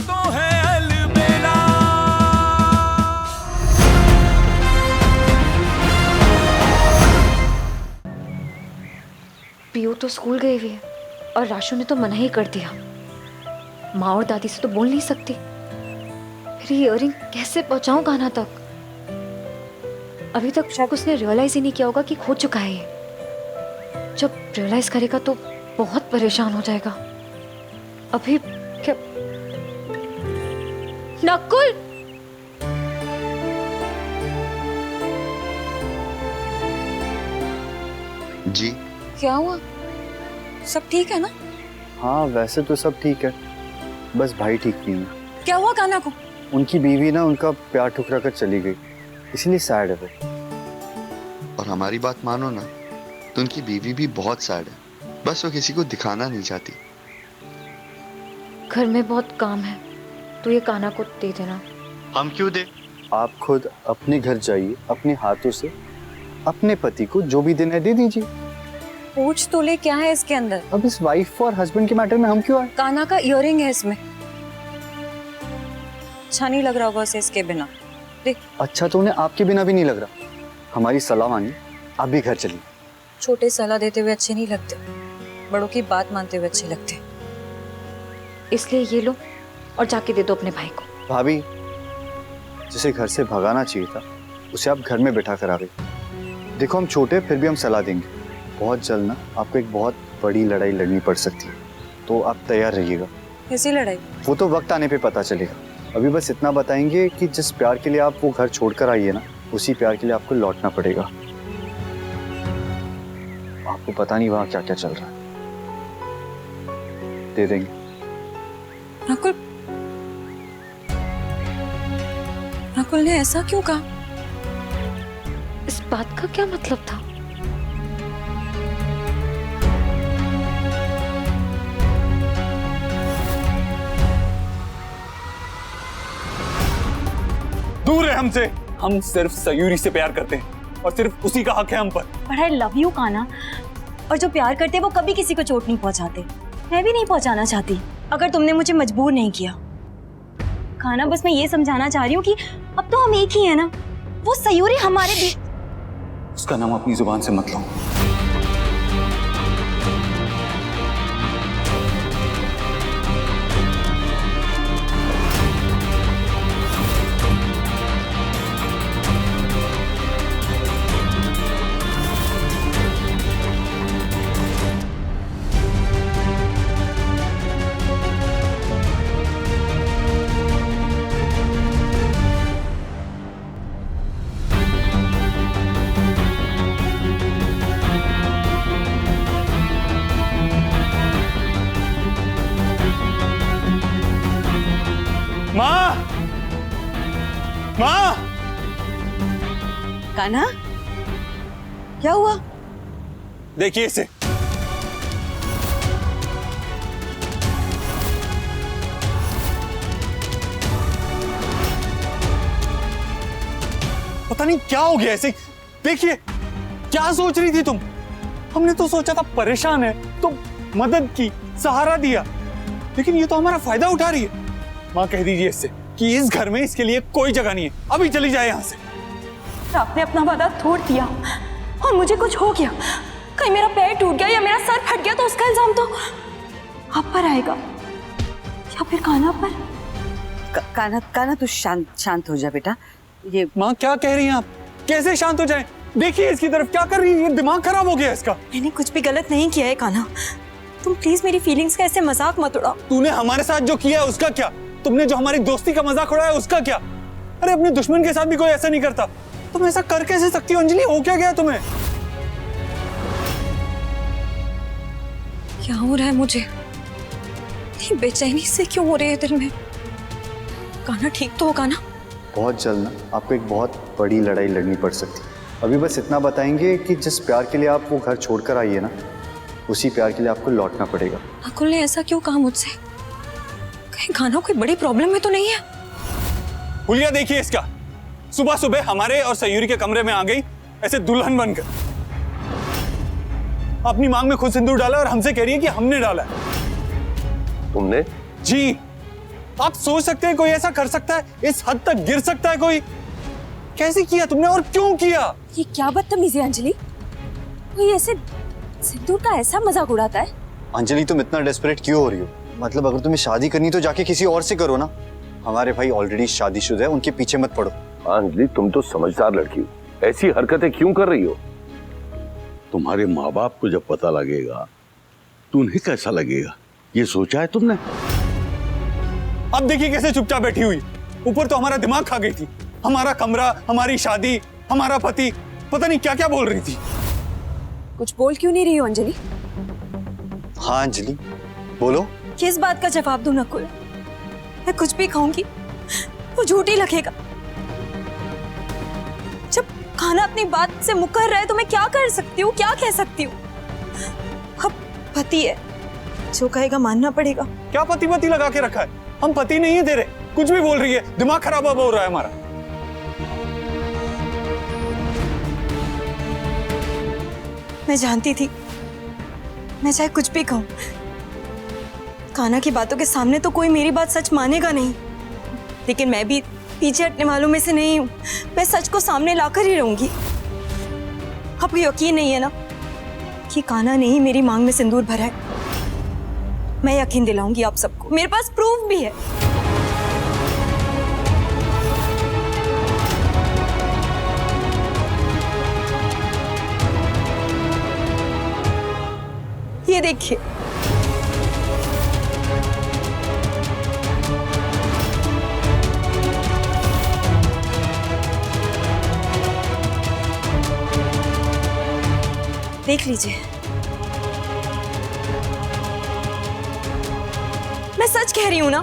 तो है अलबेला। पीयू तो स्कूल गई हुई है और राशु ने तो मना ही कर दिया। माँ और दादी से तो बोल नहीं सकती। फिर इयररिंग कैसे पहुंचाऊं कान्हा तक? अभी तक शायद उसने रियलाइज ही नहीं किया होगा कि खो चुका है ये। जब रियलाइज करेगा तो बहुत परेशान हो जाएगा। अभी क्या? नकुल! जी क्या हुआ? सब ठीक है ना? हाँ वैसे तो सब ठीक है, बस भाई ठीक नहीं है। क्या हुआ कान्हा को? उनकी बीवी ना उनका प्यार ठुकरा कर चली गई, इसलिए सैड है वो। और हमारी बात मानो ना तो उनकी बीवी भी बहुत सैड है, बस वो किसी को दिखाना नहीं चाहती। घर में बहुत काम है तो ये कान्हा को दे देना। हम क्यों दे? आप खुद अपने घर जाइए, अपने हाथों से अपने पति को जो भी देना है दे दीजिए। पूछ तो ले क्या है इसके अंदर। अब इस वाइफ और हस्बैंड के मैटर में हम क्यों आए? कान्हा का इयररिंग है इसमें। अच्छा नहीं लग रहा होगा उसे इसके बिना। देख, अच्छा तो उन्हें आपके बिना भी नहीं लग रहा। हमारी सलाह मानिए, आप भी घर चलिए। छोटे सलाह देते हुए अच्छे नहीं लगते, बड़ों की बात मानते हुए अच्छे लगते। इसलिए ये लो और जाके दे दो अपने भाई को। भाभी, जिसे घर से भगाना चाहिए था उसे आप घर में बैठा कर आ गई। देखो हम छोटे फिर भी हम सलाह देंगे। बहुत जल्द ना आपको एक बहुत बड़ी लड़ाई लड़नी पड़ सकती है, तो आप तैयार रहिएगा। कैसी लड़ाई? वो तो वक्त आने पे पता चलेगा। अभी बस इतना बताएंगे कि जिस प्यार के लिए आप वो घर छोड़कर आई है ना, उसी प्यार के लिए आपको लौटना पड़ेगा। आपको पता नहीं वहां क्या क्या चल रहा है। दे देंगे। नकुल, नकुल ने ऐसा क्यों कहा? इस बात का क्या मतलब था? दूर है हमसे। हम सिर्फ सयूरी से प्यार करते हैं और सिर्फ उसी का हक है हम पर। पर आई लव यू कान्हा, और जो प्यार करते हैं वो कभी किसी को चोट नहीं पहुंचाते। मैं भी नहीं पहुंचाना चाहती अगर तुमने मुझे मजबूर नहीं किया। कान्हा, बस मैं ये समझाना चाह रही हूँ कि अब तो हम एक ही है ना। वो सयूरी हमारे भी। उसका नाम अपनी जुबान से मत लो। माँ, माँ! कान्हा, क्या हुआ? देखिए इसे। पता नहीं क्या हो गया इसे। देखिए, क्या सोच रही थी तुम? हमने तो सोचा था परेशान है तो मदद की, सहारा दिया, लेकिन ये तो हमारा फायदा उठा रही है। माँ कह दीजिए इससे कि इस घर में इसके लिए कोई जगह नहीं है, अभी चली जाए यहाँ से। आपने अपना वादा तोड़ दिया और मुझे कुछ हो गया, कहीं मेरा पैर टूट गया या मेरा सर फट गया तो उसका इल्जाम तो आप पर आएगा या फिर कान्हा पर। कान्हा तू शांत हो जा बेटा। ये माँ क्या कह रही हैं आप? कैसे शांत हो जाएं? देखिए इसकी तरफ, क्या कर रही है? ये दिमाग खराब हो गया इसका। मैंने कुछ भी गलत नहीं किया है कान्हा, तुम प्लीज मेरी फीलिंग्स का ऐसे मजाक मत उड़ाओ। तूने हमारे साथ जो किया है उसका क्या? तुमने जो हमारी दोस्ती का मजाक उड़ाया उसका क्या? अरे अपने दुश्मन के साथ भी कोई ऐसा नहीं करता। तुम ऐसा कर कैसे सकती हो अंजलि? हो क्या गया तुम्हें? क्या हो रहा है मुझे? ये बेचैनी से क्यों हो रही है दिल में? कान्हा ठीक तो हो कान्हा? बहुत जल्द ना आपको एक बहुत बड़ी लड़ाई लड़नी पड़ सकती है। अभी बस इतना बताएंगे कि जिस प्यार के लिए आप वो घर छोड़कर आई है ना, उसी प्यार के लिए आपको लौटना पड़ेगा। नकुल ने ऐसा क्यों कहा मुझसे? कहीं कान्हा कोई बड़ी प्रॉब्लम में तो नहीं है? हुलिया देखिए इसका, सुबह सुबह हमारे और सयूरी के कमरे में आ गई ऐसे दुल्हन बनकर। अपनी मांग में खुद सिंदूर डाला और हमसे कह रही है कि हमने डाला है। तुमने? जी, आप सोच सकते हैं कोई ऐसा कर सकता है? इस हद तक गिर सकता है कोई? कैसे किया तुमने और क्यों किया? ये क्या बदतमीजी है अंजलि? कोई ऐसे सिंदूर का ऐसा मजाक उड़ाता है? अंजलि तुम इतना डेस्परेट क्यों हो रही हो? मतलब अगर तुम्हें शादी करनी तो जाके किसी और से करो ना। हमारे भाई ऑलरेडी शादीशुदा है, उनके पीछे मत पड़ो। अंजलि तुम तो समझदार लड़की हो, ऐसी हरकतें क्यों कर रही हो? तुम्हारे माँ बाप को जब पता लगेगा तो उन्हें कैसा लगेगा, ये सोचा है तुमने? अब देखिए कैसे चुपचाप बैठी हुई। ऊपर तो हमारा दिमाग खा गई थी। हमारा कमरा, हमारी शादी, हमारा पति, पता नहीं क्या क्या बोल रही थी। कुछ बोल क्यों नहीं रही हो अंजलि? हाँ अंजलि बोलो। किस बात का जवाब दूं नकुल? मैं कुछ भी कहूंगी वो झूठी लगेगा। जब खाना अपनी बात से मुकर रहा है तो मैं क्या कर सकती हूँ, क्या कह सकती हूँ? अब पति है, जो कहेगा मानना पड़ेगा। क्या पति पति लगा के रखा है? हम पति नहीं है तेरे। कुछ भी बोल रही है, दिमाग खराब हो रहा है हमारा। मैं जानती थी मैं चाहे कुछ भी कहूं, कान्हा की बातों के सामने तो कोई मेरी बात सच मानेगा नहीं, लेकिन मैं भी पीछे हटने वालों में से नहीं हूं। मैं सच को सामने लाकर ही रहूंगी। आपको यकीन नहीं है ना कि कान्हा ने ही मेरी मांग में सिंदूर भरा है? मैं यकीन दिलाऊंगी आप सबको, मेरे पास प्रूफ भी है। ये देखिए, देख लीजिए। मैं सच कह रही हूं ना?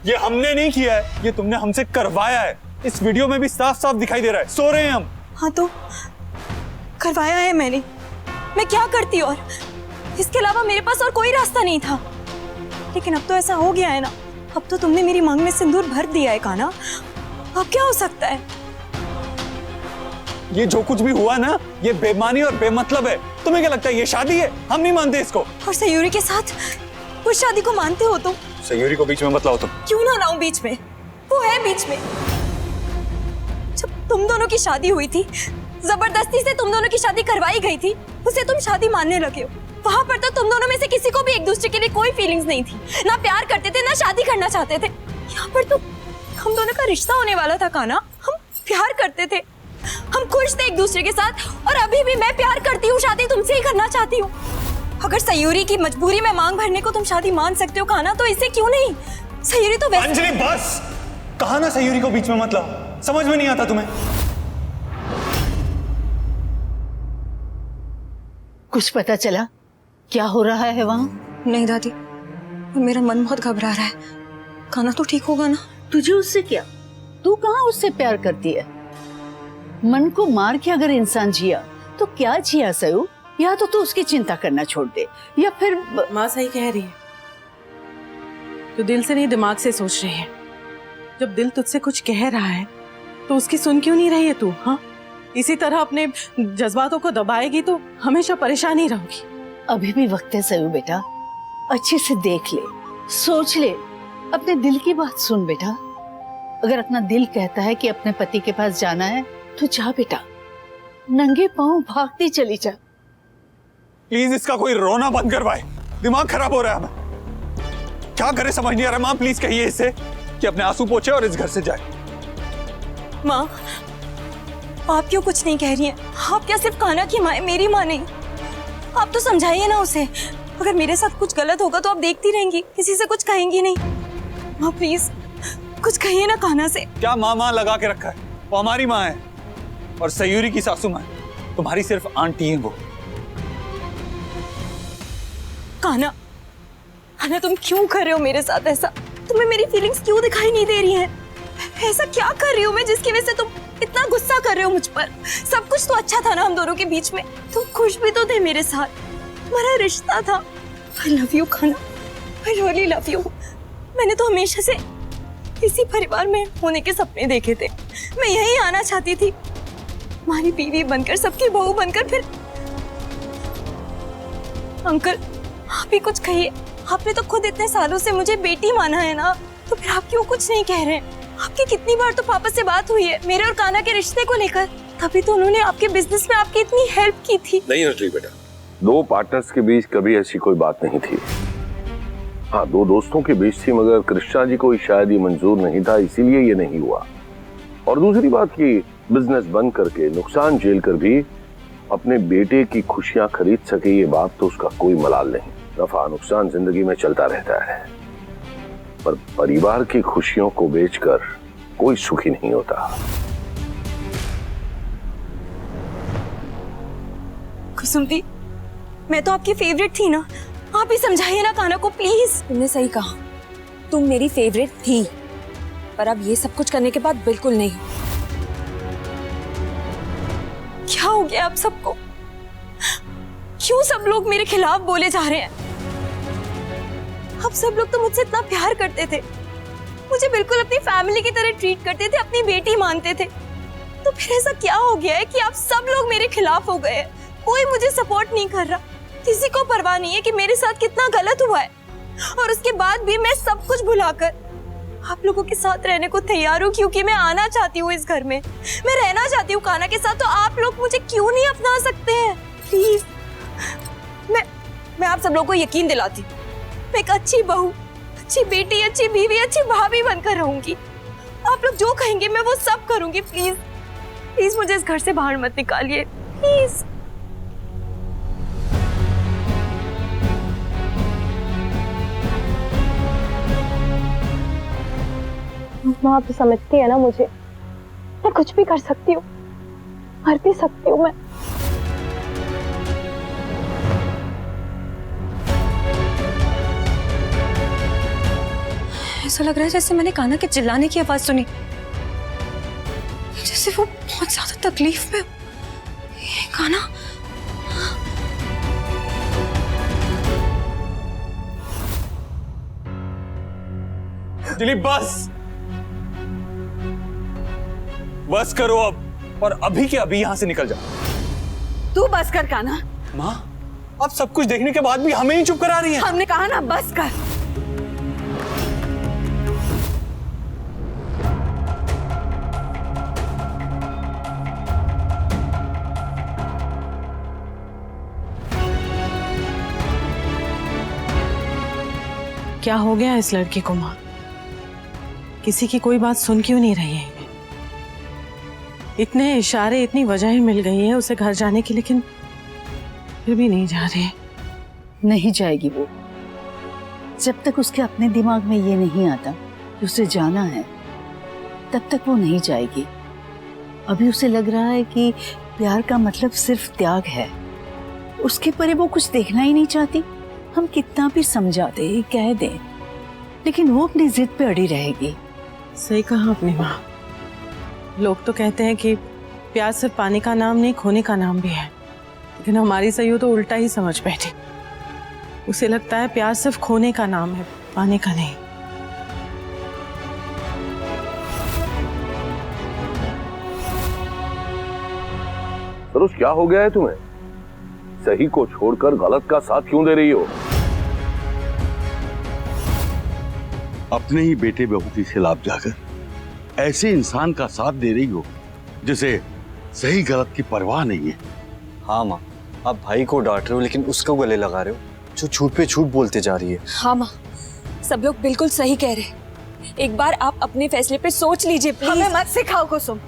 ये हमने नहीं किया है, ये तुमने हमसे करवाया है। इस वीडियो में भी साफ साफ दिखाई दे रहा है। सो रहे हैं हम। हाँ तो करवाया है मैंने। मैं क्या करती और? इसके अलावा मेरे पास और कोई रास्ता नहीं था। लेकिन अब तो ऐसा हो गया है ना, अब तो तुमने मेरी मांग में सिंदूर भर दिया है कान्हा। अब क्या हो सकता है? ये जो कुछ भी हुआ ना, ये बेईमानी और बेमतलब है। तुम्हें क्या लगता है ये शादी है? हम नहीं मानते इसको। और सयूरी के साथ उस शादी को मानते हो तुम? सयूरी को बीच में मत लाओ तुम। क्यों ना लाऊं बीच में? वो है बीच में। जब तुम दोनों की शादी हुई थी, जबरदस्ती से तुम दोनों की शादी करवाई गई थी, उसे तुम शादी मानने लगे हो। वहां पर तो तुम दोनों में से किसी को भी एक दूसरे के लिए कोई फीलिंग्स नहीं थी, ना प्यार करते थे, ना शादी करना चाहते थे। यहाँ पर तो हम दोनों का रिश्ता होने वाला था कान्हा। हम प्यार करते थे, हम खुश थे एक दूसरे के साथ, और अभी भी मैं प्यार करती हूँ, शादी तुमसे ही करना चाहती हूँ। अगर सयूरी की मजबूरी में मांग भरने को तुम शादी मान सकते हो कान्हा, तो इसे क्यों नहीं? सयूरी तो वैसे... अंजलि बस, कहा ना सयूरी को बीच में मत लाओ। समझ में नहीं आता तुम्हें? कुछ पता चला क्या हो रहा है वहाँ? नहीं दादी, मेरा मन बहुत घबरा रहा है। कान्हा तो ठीक होगा ना? तुझे उससे क्या? तू कहाँ उससे प्यार करती है? मन को मार के अगर इंसान जिया तो क्या जिया सयू? या तो तू उसकी चिंता करना छोड़ दे, या फिर... माँ सही कह रही है। तो दिल से नहीं दिमाग से सोच रही है। जब दिल तुझसे कुछ कह रहा है तो उसकी सुन क्यों नहीं रही है तू? हाँ, इसी तरह अपने जज्बातों को दबाएगी तो हमेशा परेशान ही रहोगी। अभी भी वक्त है सयू बेटा, अच्छे से देख ले, सोच ले, अपने दिल की बात सुन बेटा। अगर अपना दिल कहता है कि अपने पति के पास जाना है तो जा बेटा, नंगे पांव भागती चली जा। प्लीज इसका कोई रोना बंद करवाए, दिमाग खराब हो रहा है हमें। क्या करे समझ नहीं आ रहा। माँ प्लीज कहिए इससे कि अपने आंसू पोंछे और इस घर से जाए। माँ, आप क्यों कुछ नहीं कह रही हैं? आप क्या सिर्फ कान्हा की माँ है, मेरी माँ नहीं? आप तो समझाइए ना उसे। अगर मेरे साथ कुछ गलत होगा तो आप देखती रहेंगी, किसी से कुछ कहेंगी नहीं। माँ प्लीज कुछ कहिए ना कान्हा से। क्या माँ माँ लगा के रखा है? वो हमारी माँ है और सयूरी की सासू माँ है। तुम्हारी सिर्फ आंटी है वो। कान्हा, कान्हा तुम क्यों कर रहे हो मेरे साथ ऐसा? तुम्हें मेरी फीलिंग्स क्यों दिखाई नहीं दे रही हैं? ऐसा क्या कर रही हूँ मैं जिसकी वजह से तुम इतना गुस्सा कर रहे हो मुझ पर? सब कुछ तो अच्छा था ना हम दोनों के बीच में। तुम खुश भी तो थे मेरे साथ, तुम्हारा रिश्ता था। I love you Kanha, I really love you। मैंने तो हमेशा से इसी परिवार में होने के सपने देखे थे। मैं यहीं आना चाहती थी, तुम्हारी बीवी बनकर, सबकी बहू बनकर। फिर अंकल आप ही कुछ कहिए। आपने तो खुद इतने सालों से मुझे बेटी माना है ना, तो फिर आप क्यों कुछ नहीं कह रहे? आपकी कितनी बार तो पापा से बात हुई है मेरे और कान्हा के रिश्ते को लेकर, तभी तो उन्होंने आपके बिजनेस में आपकी इतनी हेल्प की थी। नहीं अंजलि बेटा, दो पार्टनर्स के बीच कभी ऐसी कोई बात नहीं थी। हाँ, दो दोस्तों के बीच थी, मगर कृष्णा जी को शायद ये मंजूर नहीं था, इसीलिए ये नहीं हुआ। और दूसरी बात कि बिजनेस बंद करके, नुकसान झेल कर भी अपने बेटे की खुशियां खरीद सके, ये बात तो उसका कोई मलाल नहीं। नफा नुकसान जिंदगी में चलता रहता है, पर परिवार की खुशियों को बेचकर कोई सुखी नहीं होता। कुसुम दी, मैं तो आपकी फेवरेट थी ना, आप ही समझाइए ना कान्हा को प्लीज। तुमने सही कहा, तुम मेरी फेवरेट थी, पर अब ये सब कुछ करने के बाद बिल्कुल नहीं। क्या हो गया आप सबको? क्यों सब लोग मेरे खिलाफ बोले जा रहे हैं? आप सब लोग तो मुझसे इतना प्यार करते थे, मुझे बिल्कुल अपनी फैमिली की तरह ट्रीट करते थे, अपनी बेटी मानते थे, तो फिर ऐसा क्या हो गया है कि आप सब लोग मेरे खिलाफ हो गए? कोई मुझे सपोर्ट नहीं कर रहा, किसी को परवाह नहीं है कि मेरे साथ कितना गलत हुआ है, और उसके बाद भी मैं सब कुछ भुलाकर आप लोगों के साथ रहने को तैयार हूँ, क्योंकि मैं आना चाहती हूँ इस घर में, मैं रहना चाहती हूँ कान्हा के साथ। तो आप लोग मुझे क्यों नहीं अपना सकते हैं? प्लीज, मैं आप सब लोगों को यकीन दिलाती हूँ, मैं एक अच्छी बहू, अच्छी बेटी, अच्छी बीवी, अच्छी भाभी बनकर रहूंगी। आप लोग जो कहेंगे मैं वो सब करूंगी। प्लीज प्लीज मुझे इस घर से बाहर मत निकालिए, प्लीज। माँ आप समझती है ना मुझे, मैं कुछ भी कर सकती हूँ, मर भी सकती हूँ मैं। ऐसा लग रहा है जैसे मैंने कान्हा के चिल्लाने की आवाज सुनी, जैसे वो बहुत ज्यादा तकलीफ में। कान्हा, दिलीप बस करो अब, और अभी के अभी यहां से निकल जाओ। तू बस कर कान्हा। माँ, आप सब कुछ देखने के बाद भी हमें ही चुप करा रही हैं। हमने कहा ना बस कर। क्या हो गया इस लड़के को माँ? किसी की कोई बात सुन क्यों नहीं रही है? इतने इशारे, इतनी वजहें मिल गई है उसे घर जाने की, लेकिन फिर भी नहीं जा रही। नहीं जाएगी वो, जब तक उसके अपने दिमाग में ये नहीं आता कि उसे जाना है, तब तक वो नहीं जाएगी। अभी उसे लग रहा है कि प्यार का मतलब सिर्फ त्याग है, उसके परे वो कुछ देखना ही नहीं चाहती। हम कितना भी समझा दे, कह दे, लेकिन वो अपनी जिद पे अड़ी रहेगी। सही कहा अपनी माँ। लोग तो कहते हैं कि प्यार सिर्फ पाने का नाम नहीं, खोने का नाम भी है, लेकिन हमारी सही तो उल्टा ही समझ बैठी। उसे लगता है प्यार सिर्फ खोने का नाम है, पाने का नहीं। सरोज, क्या हो गया है तुम्हें? सही को छोड़कर गलत का साथ क्यों दे रही हो? अपने ही बेटे बहू के खिलाफ जाकर ऐसे इंसान का साथ दे रही हो जिसे सही गलत की परवाह नहीं है। हाँ माँ, आप भाई को डांट रहे हो लेकिन उसको गले लगा रहे हो, जो झूठ पे झूठ बोलते जा रही है। हाँ माँ, सब लोग बिल्कुल सही कह रहे। एक बार आप अपने फैसले पे सोच लीजिए प्लीज। हमें मत सिखाओ कुसुम,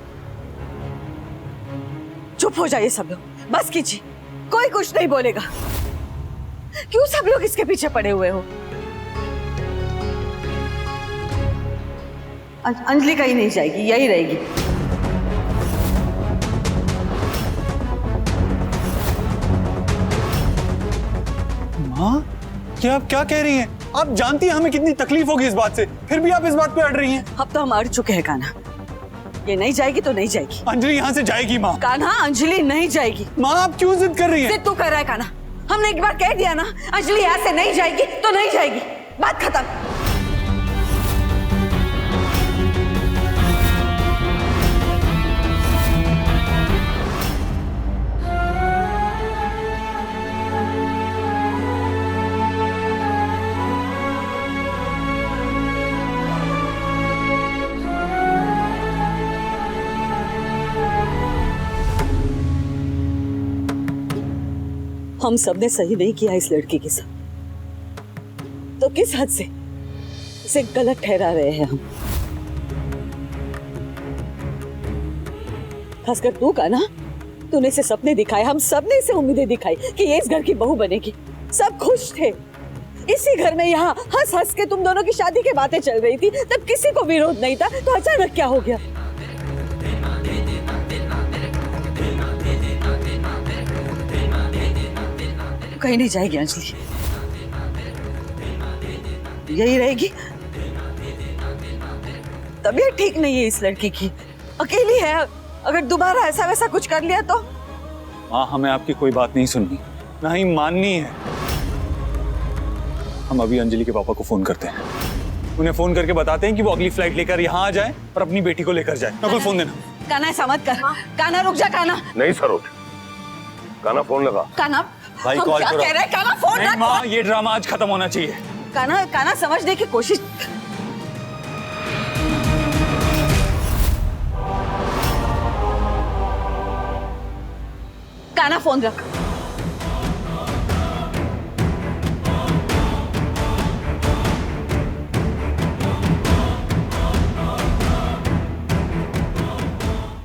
चुप हो जाइए सब लोग, बस कीजिए, कोई कुछ नहीं बोलेगा। क्यों सब लोग इसके पीछे पड़े हुए हो? अंजलि कहीं नहीं जाएगी, यही रहेगी। माँ, क्या आप क्या कह रही हैं? आप जानती हैं हमें कितनी तकलीफ होगी इस बात से, फिर भी आप इस बात पे अड़ रही हैं। अब तो हम अड़ चुके हैं कान्हा, ये नहीं जाएगी तो नहीं जाएगी। अंजलि यहाँ से जाएगी माँ। कान्हा, अंजलि नहीं जाएगी। माँ, आप क्यों जिद कर रही हैं? जिद तू कर रहा है कान्हा, हमने एक बार कह दिया ना, अंजलि यहाँ से नहीं जाएगी तो नहीं जाएगी, बात खत्म। हम सब ने सही नहीं किया इस लड़की के साथ, तो किस हद से इसे गलत ठहरा रहे हैं हम। खासकर तू का ना, तूने इसे सपने दिखाए, हम सब ने इसे उम्मीदें दिखाई कि ये इस घर की बहू बनेगी। सब खुश थे इसी घर में, यहाँ हंस हंस के तुम दोनों की शादी की बातें चल रही थी, तब किसी को विरोध नहीं था। तो अचानक क्या हो गया? कहीं नहीं जाएगी अंजलि, यही रहेगी। तबीयत ठीक नहीं है इस लड़की की, अकेली है। अगर दोबारा ऐसा वैसा कुछ कर लिया तो? माँ, हमें आपकी कोई बात नहीं सुननी, ना ही माननी है। हम अभी अंजलि के पापा को फोन करते हैं, उन्हें फोन करके बताते हैं कि वो अगली फ्लाइट लेकर यहाँ आ जाए और अपनी बेटी को लेकर जाए। नकुल, फोन देना। काना ऐसा मत कर। काना रुक जा। काना नहीं सरोज, काना फोन लगा। काना भाई हम कॉल क्या करो। कह रहे हैं? काना फोन नहीं रख। माँ, ये ड्रामा आज खत्म होना चाहिए। काना समझने की कोशिश। काना फोन रख।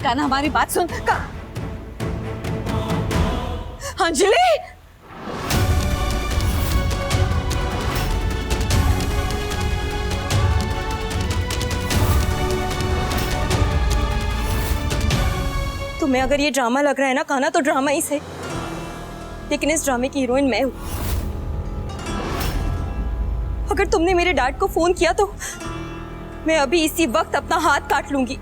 काना हमारी बात सुन। अंजलि, तुम्हें अगर ये ड्रामा लग रहा है ना काना, तो ड्रामा ही सही, लेकिन इस ड्रामे की हीरोइन मैं हूं। अगर तुमने मेरे डैड को फोन किया तो मैं अभी इसी वक्त अपना हाथ काट लूंगी।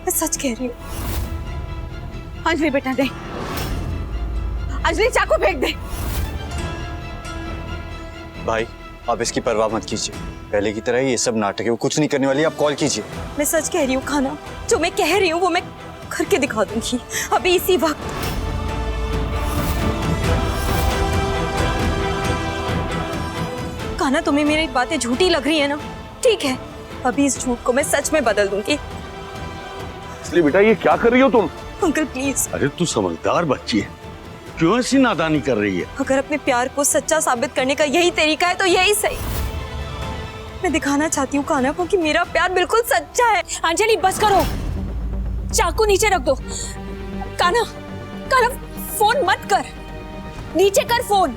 मैं सच कह रही हूँ। अंजलि बेटा दे, अंजलि चाकू फेंक दे। भाई आप इसकी परवाह मत कीजिए, पहले की तरह ये सब नाटक है, वो कुछ नहीं करने वाली। आप कॉल कीजिए। मैं सच कह रही हूँ खाना, जो मैं कह रही हूँ वो मैं करके दिखा दूंगी अभी इसी वक्त। काना, तुम्हें मेरी बातें झूठी लग रही है ना? ठीक है, अभी इस झूठ को मैं सच में बदल दूंगी। इसलिए बेटा ये क्या कर रही हो तुम? Uncle please. अरे तू समझदार बच्ची है, क्यों ऐसी नादानी कर रही है? अगर अपने प्यार को सच्चा साबित करने का यही तरीका है तो यही सही। मैं दिखाना चाहती हूँ काना को कि मेरा प्यार बिल्कुल सच्चा है। अंजलि बस करो, चाकू नीचे रख दो। काना फोन मत कर, नीचे कर फोन।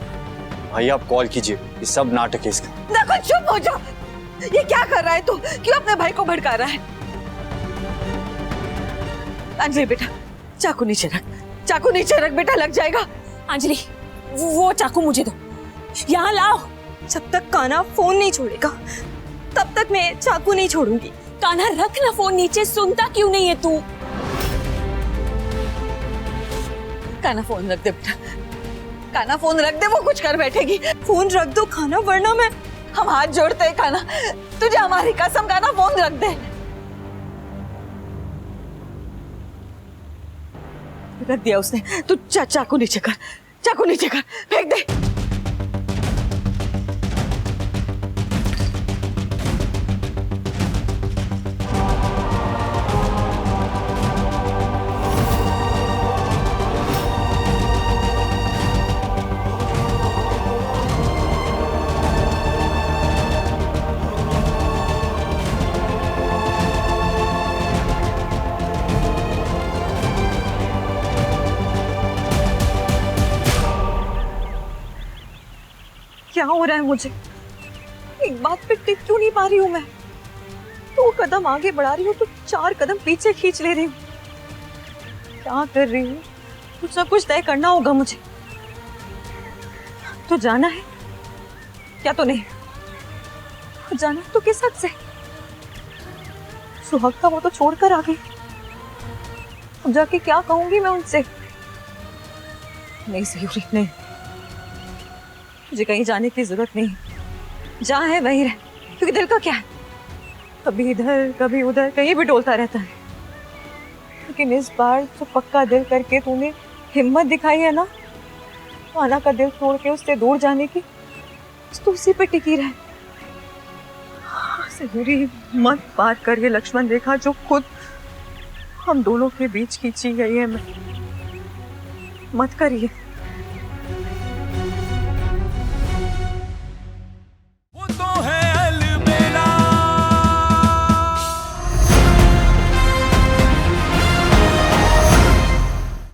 भाई आप कॉल कीजिए, ये सब नाटक है इसका। देखो चुप हो जाओ। ये क्या कर रहा है तू? क्यों अपने भाई को भड़का रहा है? अंजलि बेटा चाकू नीचे रख, चाकू नीचे रख बेटा, लग जाएगा। अंजलि वो चाकू मुझे दो, यहाँ लाओ। जब तक काना फोन नहीं छोड़ेगा तब तक मैं चाकू नहीं छोड़ूंगी। काना रख ना फोन नीचे, सुनता क्यों नहीं है तू? काना फोन रख दे बेटा, काना फोन रख दे, वो कुछ कर बैठेगी। फोन रख दो खाना, वरना मैं। हम हाथ जोड़ते हैं काना, तुझे हमारी कसम। काना फोन रख दे। रख दिया उसने, तू चाकू नीचे कर, चाकू नीचे कर, फेंक दे। क्या हो रहा है मुझे? एक बात पे टिक क्यों नहीं पा रही हूँ मैं? 2 कदम आगे बढ़ा रही हूँ तो 4 कदम पीछे खींच ले रही हूँ। क्या कर रही हूँ? कुछ ना कुछ तय करना होगा मुझे। तो जाना है क्या? तो नहीं जाना है तो किस हद से? सुहाग था वो तो छोड़कर आ गई, अब जाके क्या कहूंगी मैं उनसे? नहीं सयूरी, नहीं, मुझे कहीं जाने की जरूरत नहीं। जहाँ है वहीं रह, क्योंकि दिल का क्या है, कभी इधर कभी उधर कहीं भी डोलता रहता है। लेकिन इस बार तो पक्का दिल करके तूने हिम्मत दिखाई है ना, आना का दिल तोड़ के उससे दूर जाने की, तो उसी पे टिकी रहे। सयूरी मत पार कर ये लक्ष्मण रेखा जो खुद हम दोनों के बीच खींची गई है। मैं मत करिए।